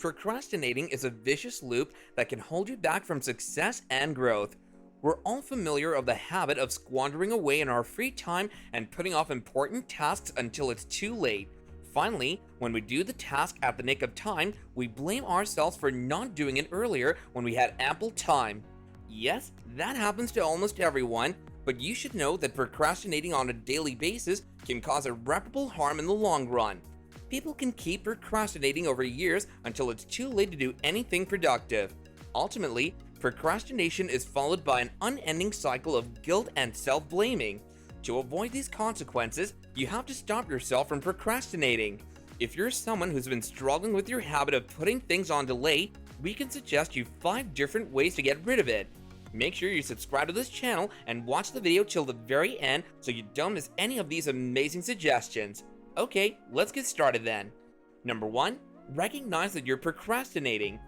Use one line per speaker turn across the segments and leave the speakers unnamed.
Procrastinating is a vicious loop that can hold you back from success and growth. We're all familiar of the habit of squandering away in our free time and putting off important tasks until it's too late. Finally, when we do the task at the nick of time, we blame ourselves for not doing it earlier when we had ample time. Yes, that happens to almost everyone, but you should know that procrastinating on a daily basis can cause irreparable harm in the long run. People can keep procrastinating over years until it's too late to do anything productive. Ultimately, procrastination is followed by an unending cycle of guilt and self-blaming. To avoid these consequences, you have to stop yourself from procrastinating. If you're someone who's been struggling with your habit of putting things on delay, we can suggest you 5 different ways to get rid of it. Make sure you subscribe to this channel and watch the video till the very end so you don't miss any of these amazing suggestions. Okay, let's get started then. Number 1. Recognize that you're procrastinating.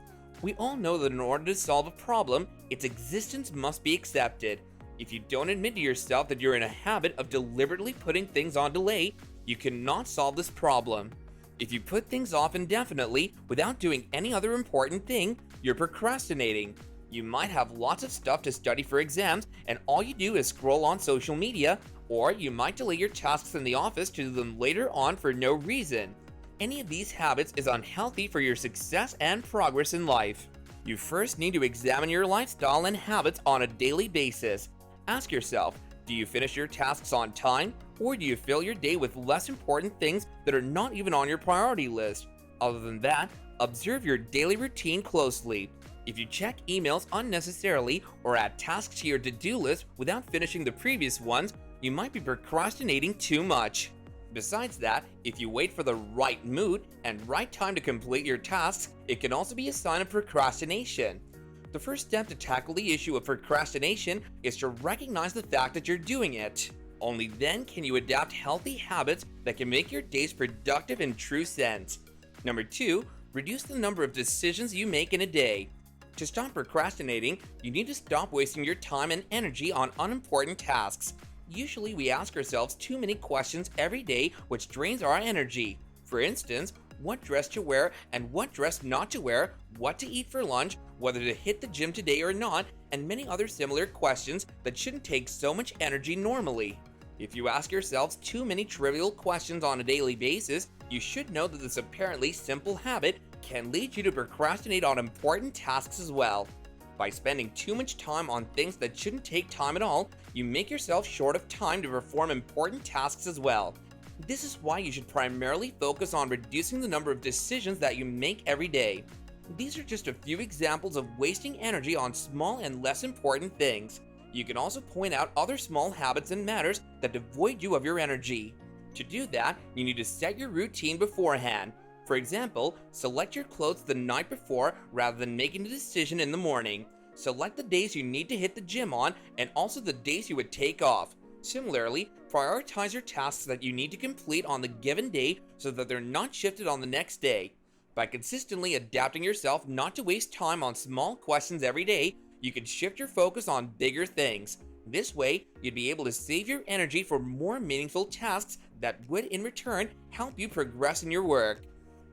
We all know that in order to solve a problem, its existence must be accepted. If you don't admit to yourself that you're in a habit of deliberately putting things on delay, you cannot solve this problem. If you put things off indefinitely without doing any other important thing, you're procrastinating. You might have lots of stuff to study for exams and all you do is scroll on social media, or you might delay your tasks in the office to do them later on for no reason. Any of these habits is unhealthy for your success and progress in life. You first need to examine your lifestyle and habits on a daily basis. Ask yourself, do you finish your tasks on time, or do you fill your day with less important things that are not even on your priority list? Other than that, observe your daily routine closely. If you check emails unnecessarily or add tasks to your to-do list without finishing the previous ones, you might be procrastinating too much. Besides that, if you wait for the right mood and right time to complete your tasks, it can also be a sign of procrastination. The first step to tackle the issue of procrastination is to recognize the fact that you're doing it. Only then can you adapt healthy habits that can make your days productive in true sense. Number 2, reduce the number of decisions you make in a day. To stop procrastinating, you need to stop wasting your time and energy on unimportant tasks. Usually we ask ourselves too many questions every day which drains our energy. For instance, what dress to wear and what dress not to wear, what to eat for lunch, whether to hit the gym today or not, and many other similar questions that shouldn't take so much energy normally. If you ask yourselves too many trivial questions on a daily basis, you should know that this apparently simple habit can lead you to procrastinate on important tasks as well. By spending too much time on things that shouldn't take time at all, you make yourself short of time to perform important tasks as well. This is why you should primarily focus on reducing the number of decisions that you make every day. These are just a few examples of wasting energy on small and less important things. You can also point out other small habits and matters that devoid you of your energy. To do that, you need to set your routine beforehand. For example, select your clothes the night before rather than making a decision in the morning. Select the days you need to hit the gym on and also the days you would take off. Similarly, prioritize your tasks that you need to complete on the given day so that they're not shifted on the next day. By consistently adapting yourself not to waste time on small questions every day, you can shift your focus on bigger things. This way, you'd be able to save your energy for more meaningful tasks that would in return help you progress in your work.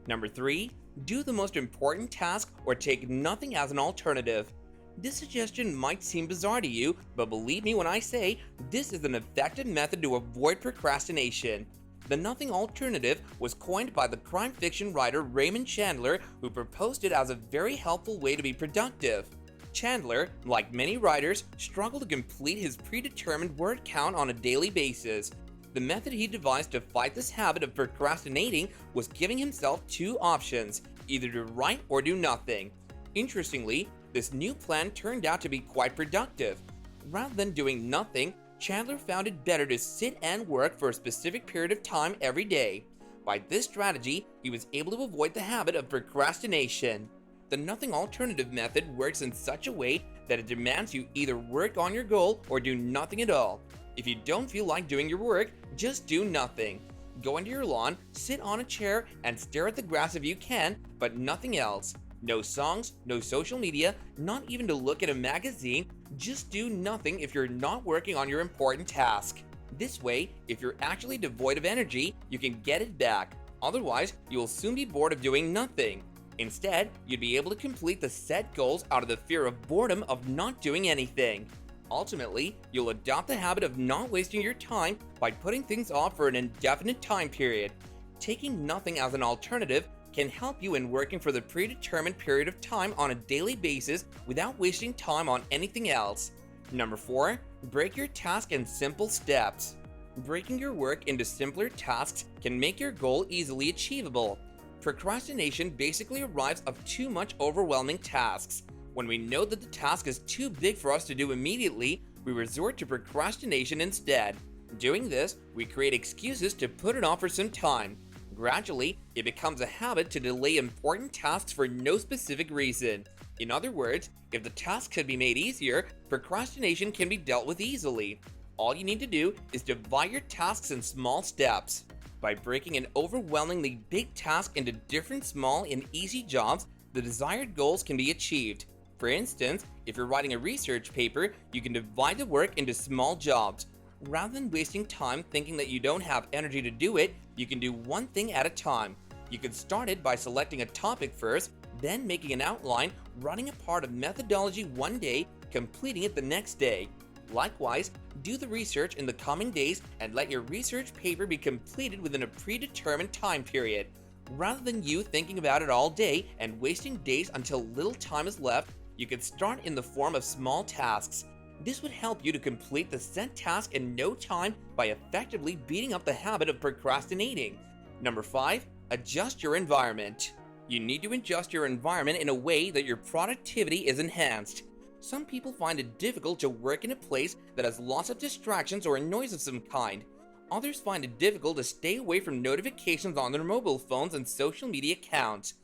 Number 3, do the most important task or take nothing as an alternative. This suggestion might seem bizarre to you, but believe me when I say this is an effective method to avoid procrastination. The nothing alternative was coined by the crime fiction writer Raymond Chandler, who proposed it as a very helpful way to be productive. Chandler, like many writers, struggled to complete his predetermined word count on a daily basis. The method he devised to fight this habit of procrastinating was giving himself 2 options, either to write or do nothing. Interestingly, this new plan turned out to be quite productive. Rather than doing nothing, Chandler found it better to sit and work for a specific period of time every day. By this strategy, he was able to avoid the habit of procrastination. The nothing alternative method works in such a way that it demands you either work on your goal or do nothing at all. If you don't feel like doing your work, just do nothing. Go into your lawn, sit on a chair, and stare at the grass if you can, but nothing else. No songs, no social media, not even to look at a magazine. Just do nothing if you're not working on your important task. This way, if you're actually devoid of energy, you can get it back. Otherwise, you will soon be bored of doing nothing. Instead, you'd be able to complete the set goals out of the fear of boredom of not doing anything. Ultimately, you'll adopt the habit of not wasting your time by putting things off for an indefinite time period. Taking nothing as an alternative can help you in working for the predetermined period of time on a daily basis without wasting time on anything else. Number 4. Break your task in simple steps. Breaking your work into simpler tasks can make your goal easily achievable. Procrastination basically arrives of too much overwhelming tasks. When we know that the task is too big for us to do immediately, we resort to procrastination instead. Doing this, we create excuses to put it off for some time. Gradually, it becomes a habit to delay important tasks for no specific reason. In other words, if the task could be made easier, procrastination can be dealt with easily. All you need to do is divide your tasks in small steps. By breaking an overwhelmingly big task into different small and easy jobs, the desired goals can be achieved. For instance, if you're writing a research paper, you can divide the work into small jobs. Rather than wasting time thinking that you don't have energy to do it, you can do one thing at a time. You can start it by selecting a topic first, then making an outline, running a part of methodology one day, completing it the next day. Likewise, do the research in the coming days and let your research paper be completed within a predetermined time period. Rather than you thinking about it all day and wasting days until little time is left, you can start in the form of small tasks. This would help you to complete the set task in no time by effectively beating up the habit of procrastinating. Number 5. Adjust your environment. You need to adjust your environment in a way that your productivity is enhanced. Some people find it difficult to work in a place that has lots of distractions or noise of some kind. Others find it difficult to stay away from notifications on their mobile phones and social media accounts.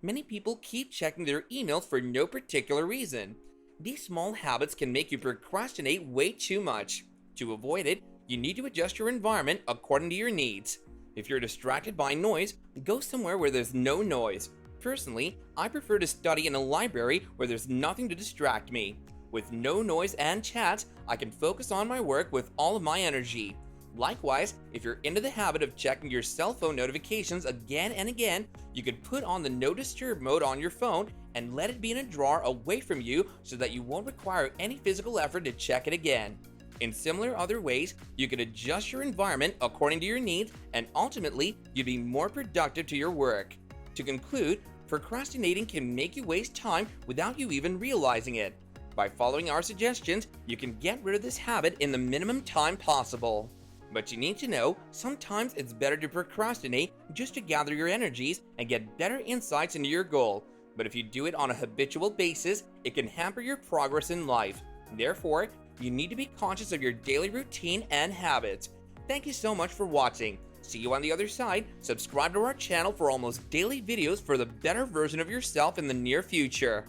Many people keep checking their emails for no particular reason. These small habits can make you procrastinate way too much. To avoid it, you need to adjust your environment according to your needs. If you're distracted by noise, go somewhere where there's no noise. Personally, I prefer to study in a library where there's nothing to distract me. With no noise and chats, I can focus on my work with all of my energy. Likewise, if you're into the habit of checking your cell phone notifications again and again, you could put on the no disturb mode on your phone and let it be in a drawer away from you so that you won't require any physical effort to check it again. In similar other ways, you can adjust your environment according to your needs, and ultimately, you'd be more productive to your work. To conclude, procrastinating can make you waste time without you even realizing it. By following our suggestions, you can get rid of this habit in the minimum time possible. But you need to know, sometimes it's better to procrastinate just to gather your energies and get better insights into your goal. But if you do it on a habitual basis, it can hamper your progress in life. Therefore, you need to be conscious of your daily routine and habits. Thank you so much for watching. See you on the other side. Subscribe to our channel for almost daily videos for the better version of yourself in the near future.